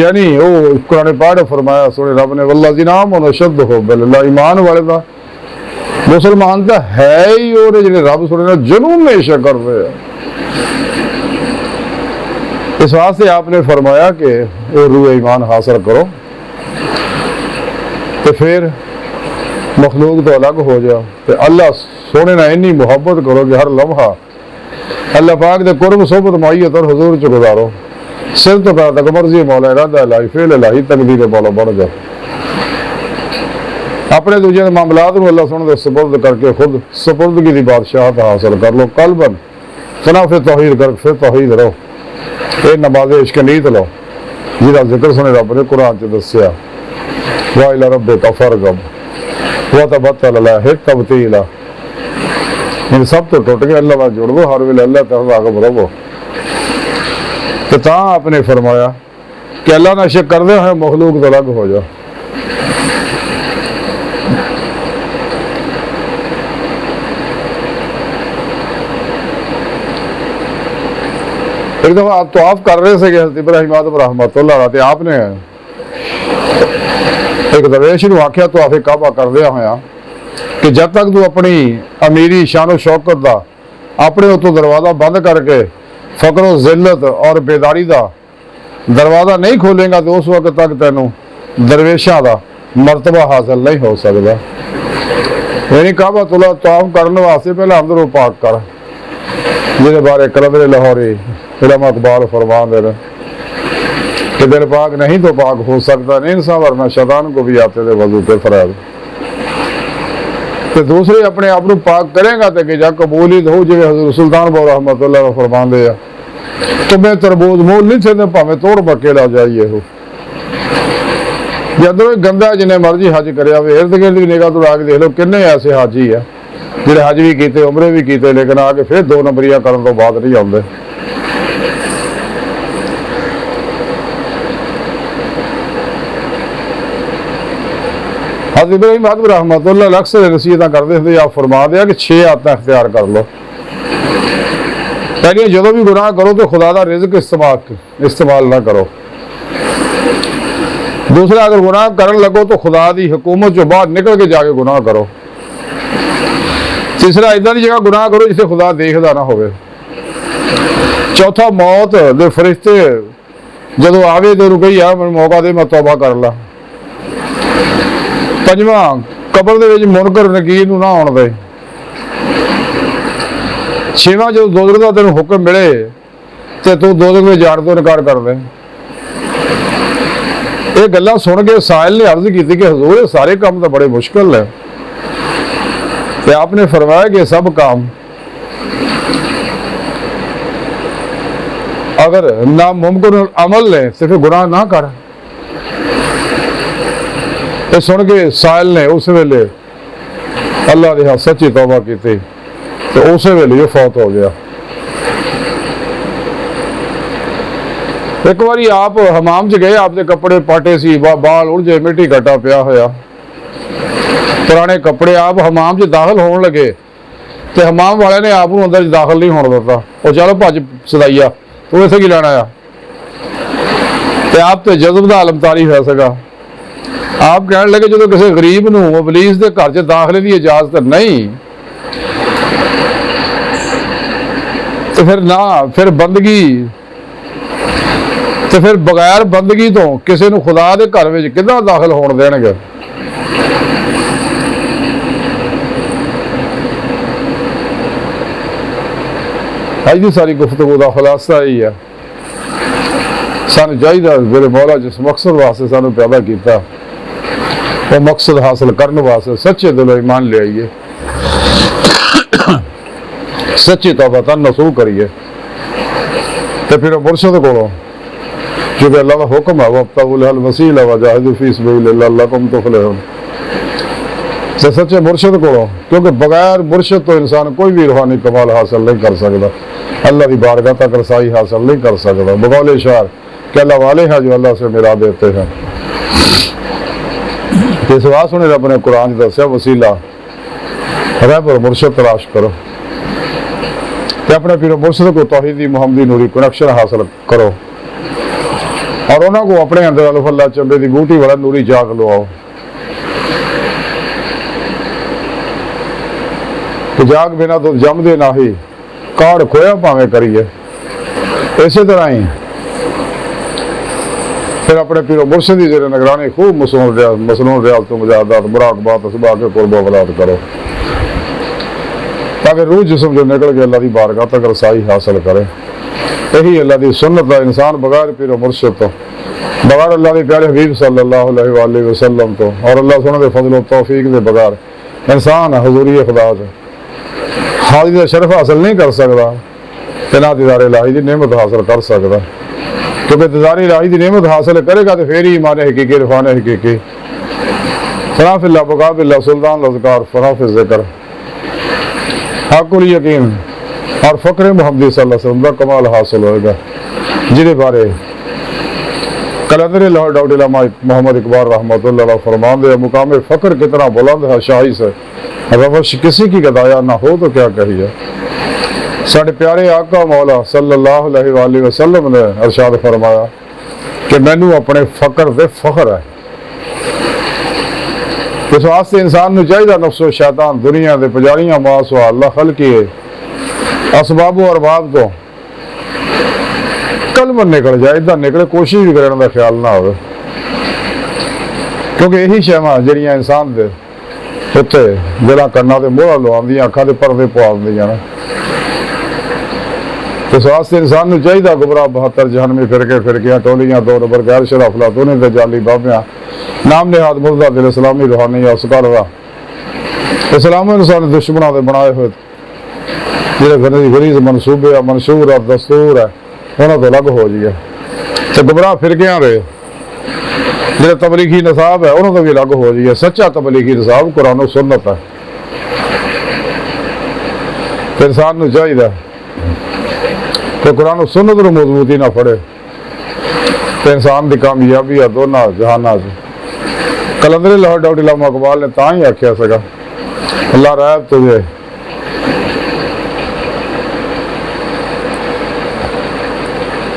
یعنی وہ قرآن پاک فرمایا سونے رب نے والذین آمنوا اشد حبا للہ، ایمان والے دا مسلمان تو ہے ہی اور جڑے رب سونے نے جنون نیشہ کر رہے ہیں۔ اس واسطے آپ نے فرمایا کہ وہ روح ایمان حاصل کرو تو پھر مخلوق تو الگ ہو جاؤ، تو اللہ سونے نے اتنی محبت کرو کہ ہر لمحہ اللہ پاک دے قرب صحبت معیت اور حضور چ گزارو، سر تو پیر تک مرضی مولا ارادہ الہی فعل الہی تقدیر مولا بن جاؤ، اپنے دوجے معاملات کو اللہ سونے دے سپرد کر کے خود سپردگی دی بادشاہت حاصل کر لو، قلباً فنا پھر توحید کر پھر توحید رہو، یہ نماز عشق نیت لو جہاں ذکر سنے رب نے قرآن چ دسیا وَإِلَى رَبِّكَ فَارْغَب وَتَبَتَّلْ إِلَيْهِ تَبْتِيلًا، ان سب تو ٹوٹ کے اللہ نال جڑ دو، ہر ویلے اللہ تعالی راغب رہو۔ تو تاں آپ نے فرمایا کہ اللہ نال شک کردے ہوئے مخلوق تو الگ ہو جاؤ۔ ایک دفعہ آپ طواف کر رہے تھے کہ حضرت ابراہیم آدم رحمۃ اللہ علیہ، آپ نے ایک درویش نو آخیا طواف کعبہ کردیا ہویا کہ جب تک تو اپنی امیری شان و شوکت دا اپنے اتوں دروازہ بند کر کے فقر و ذلت اور بیداری دا دروازہ نہیں کھولیں گا تو اس وقت تک تینوں درویشاں دا مرتبہ حاصل نہیں ہو سکتا۔ یعنی کعبہ طواف کرنے واسطے پہلے اندر پاک کر، جہدے بارے کلندر لاہوری علماء اقبال فرمان دے کہ دل پاک نہیں تو پاک ہو سکتا نہیں انسان، ورنہ شیطان کو بھی آتے تھے وضو کے فرائض۔ تو دوسرے اپنے آپ کو پاک کرے گا تو کہ جا قبولیت ہو، جی حضرت سلطان باؤ رحمۃ اللہ علیہ فرمان دے تمہیں تربوز مول نہیں سکتے پاویں توڑ بکے لا جائیے ہو، جدو گندا جنہیں مرضی حج کریا ہوئے ارد گرد بھی نگاہ تو آ کے دیکھ لو کنے ایسے حاجی ہے جہاں حج بھی کیتے عمرے بھی کیتے لیکن آ کے پھر دو نمبریاں کرن تو بعد نہیں آتے۔ حضرت ابراہیم آدم رحمۃ اللہ اکثر نصیحتاں کرتے تھے، آپ فرما دیا کہ 6 عادتیں اختیار کر لو۔ پہلے جدو بھی گناہ کرو تو خدا دا رزق استعمال نہ کرو۔ دوسرا اگر گناہ کرن لگو تو خدا دی حکومت جو باہر نکل کے جا کے گناہ کرو۔ تیسرا ادھر دی جگہ گناہ کرو جسے خدا دیکھدا نہ ہوئے۔ چوتھا موت دے فرشتے جدو آوے تو رکئی آ میں موقع دے میں توبہ کر لا۔ پنجواں قبر دے وچ منکر نکیر نو نہ آن دے۔ چھواں جدو دوزخ دا تینوں حکم ملے تے تو دوزخ میں جان تو انکار کر دے۔ یہ گلاں سن کے سائل نے عرض کی کہ حضور یہ سارے کام تو بڑے مشکل ہے، تو آپ نے فرمایا کہ سب کام اگر ناممکن عمل ہے تو پھر گناہ نہ کر۔ یہ سن کے سائل نے اس ویلے اللہ نے سچی توبہ کی تھی تو اسی ویلے یہ فوت ہو گیا۔ ایک باری آپ حمام چ گئے، آپ کے کپڑے پاٹے سی، بال اڑجے، مٹی گھٹا پیا ہوا، پرانے کپڑے، آپ حمام چ داخل ہون لگے تو حمام والے نے آپ اندر داخل نہیں ہونے دیتا، وہ چلو بھج سدائیا تو اسے کی لینا آیا، تو آپ تے جذب دا عالم تاری ہو سکا۔ آپ کہنے لگے جب کسی غریب نو ابلیس دے گھر چ داخلے دی اجازت نہیں تو پھر بندگی تو پھر بغیر بندگی تو کسی نو خدا دے گھر وچ کداں داخل ہون دین گے۔ اج دی ساری گفتگو دا خلاصہ یہی ہے، سانو چاہیے میرے مولا جس مقصد واسطے سانو پیدا کیتا وہ مقصد حاصل کرنے واسطے سچے دل و ایمان لے آئیے، سچی توبہ تن نصوح کریے، تو پھر مرشد کو کیونکہ اللہ کا حکم ہے وَابْتَغُوا لَهَا الْوَسِيلَةَ وَجَاهِدُوا فِي سَبِيلِ اللَّهِ لَعَلَّكُمْ تُفْلِحُونَ، سے سچے مرشد کو کیونکہ بغیر مرشد تو انسان کوئی بھی روحانی کمال حاصل نہیں کر سکتا، اللہ کی بارگاہ تک رسائی حاصل نہیں کر سکتا۔ بقول اشعار کہ اللہ والے ہیں جو اللہ سے مراد دیتے ہیں۔ اس واسطے نے رب نے قرآن دسیا وسیلہ رہبر مرشد تلاش کرو، کہ اپنے پیر مرشد کو توحیدی محمدی نوری کنیکشن حاصل کرو، اور انہوں کو اپنے اندر الف اللہ چمبے دی بوٹی والا نوری جاگ لواؤ کہ جاگ بنا تو جم دے نہ ہی کاڑ کھویا پاویں کریے. اسی طرح ہی پھر اپنے پیر و مرشد کی زیر نگرانی خوب مصنون ریاضت و مجاہدات مراقبات اسباق کے قرب و ولاد کرو تاکہ روح جسم جو نکل کے اللہ کی بارگاہ تک رسائی حاصل کرے. یہی اللہ کی سنت ہے. انسان بغیر پیر و مرشد تو بغیر اللہ کے پیارے حبیب صلی اللہ علیہ وآلہ وسلم تو اور اللہ سنت فضل و توفیق دے بغیر انسان حضوری خدا سے حاضری کا شرف حاصل نہیں کر سکتا کہ نہ دیدار الہی کی نعمت حاصل کر سکتا. کیونکہ دیدار الہی کی نعمت حاصل کرے گا تو پھر ہی ایمان حقیقی عرفان حقیقی فنا فی اللہ بقا فی اللہ سلطان الاذکار فنا فی الذکر حق الیقین اور فقر محمدی صلی اللہ علیہ وسلم کا کمال حاصل ہوئے گا جنہیں بارے کلندر لاہور ڈاکٹر علامہ محمد اقبال رحمۃ اللہ علیہ فرمان دے مقام فقر کتنا بلند ہے شاہی سے روش کسی کی گدایا نہ ہو تو کیا کہیے. ساڑھے پیارے آقا مولا صلی اللہ علیہ وآلہ وسلم نے ارشاد فرمایا کہ مینو اپنے فقر دے فخر ہے. اس واسطے انسان نو چاہیے نفس و شیطان دنیا دے پجاریاں ماس و اللہ خلقی اسباب و ارباب تو کلمہ نکل جائے ادھر نکلے کوشش بھی کرنے کا خیال نہ ہو. کیونکہ یہی شہماں جڑیاں انسان دے اتنے دلاں کرنا دے موڑا لو آدیاں اکھاں دے پردے پوا دیاں نا. اس واسطے انسان نو چاہیے گمراہ 72 جہنمی فرقیاں ٹولیاں دو نمبر غیر شرع افلاطونی تے جعلی بابیاں نام نہاد مردہ دل اسلامی روحانی اسکار ہوا اسلام انسان دشمنوں دے بنائے ہوئے جہاں غریض منصوبے منشور اور دستور ہے انہوں تو الگ ہو جائے. تو گمراہ فرقیاں دے جہاں تبلیغی نصاب ہے انہوں تو بھی الگ ہو جائے. سچا تبلیغی نصاب قرآن و سنت ہے. تو انسان نو چاہیے کہ قرآن و سنت نو مضبوطی نہ پڑے تو انسان دی کامیابی ہے دونوں جہانہ سے. کلندر لاہور ڈاکٹر علامہ اقبال نے تاں ہی آکھیا سکا اللہ رائب تجھے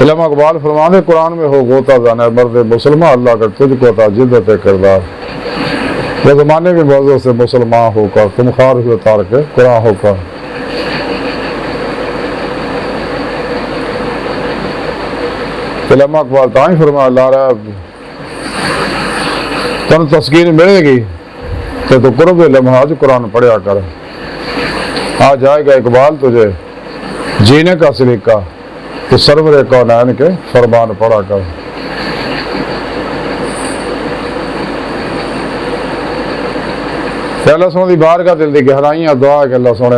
علامہ اقبال فرمانے قرآن میں ہو غوطہ زانے مرد مسلمان اللہ کر تجھ کو تا جدت کردار یہ زمانے کے موضوع سے مسلمان ہو کر تم خار ہوئے تار کے قرآن ہو کر. علامہ اقبال تاں ہی فرمایا اللہ رائب تن تسکین ملے گی تو قرب لمحات قرآن پڑھیا کر. آ جائے گا اقبال تجھے جینے کا سلیقہ تو سرور کونین کے فرمان پڑھا کر. اللہ سونے دی بار کا دل دی گہرائیاں دعا کہ اللہ سونے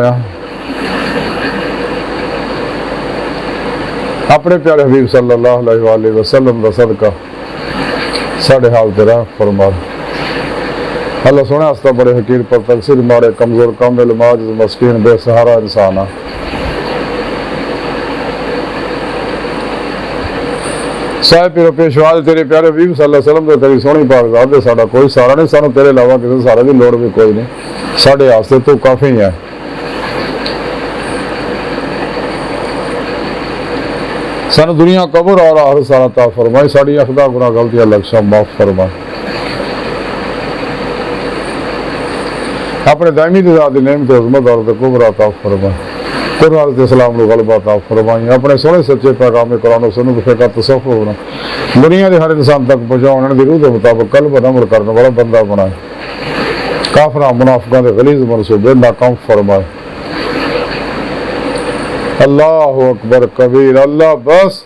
اپنے پیارے حبیب صلی اللہ علیہ وآلہ وسلم دا صدقہ ساڑھے حال تیرا فرما. اللہ سونے ہستا بڑے حقیر پر تقصیر مارے کمزور کامل ماجز مسکین بے سہارا انسان صاحب پیرو پیشوال تیرے پیارے حبیب صلی اللہ علیہ وسلم دے تیری سونی پاک ذات دے ساڑا کوئی سارا نہیں سانو تیرے علاوہ کسی سارے دی لوڑ بھی کوئی نہیں ساڑھے ہاستے تو کافی ہے. سانو دنیا قبر اور آخر سارا تا فرمائی ساڑی اخدا گناہ غلطیاں لکشاں معاف فرمائی اپنے دائمی ذات نعمت عظمت اور قبر عطا فرمائی قرآن اسلام کو غلبہ عطا فرمائی اپنے سونے سچے پیغام قرآن و سنت فقہ تصوف بنا دنیا کے ہر انسان تک پہنچاؤ انہوں دی روح کے مطابق قلب عمل کرنے والا بندہ بنائے. کافرہ منافقان دے غلیظ منصوبے ناکام فرمائے. اللہ اکبر کبیر اللہ بس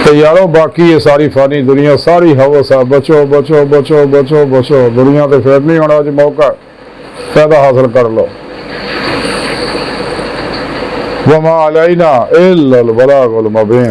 تیاروں باقی یہ ساری فانی دنیا ساری حوث ہے بچو بچو بچو بچو بچو دنیا تے پھر نہیں ہونا جی موقع فائدہ حاصل کر لو. وما علینا الا البلاغ المبین.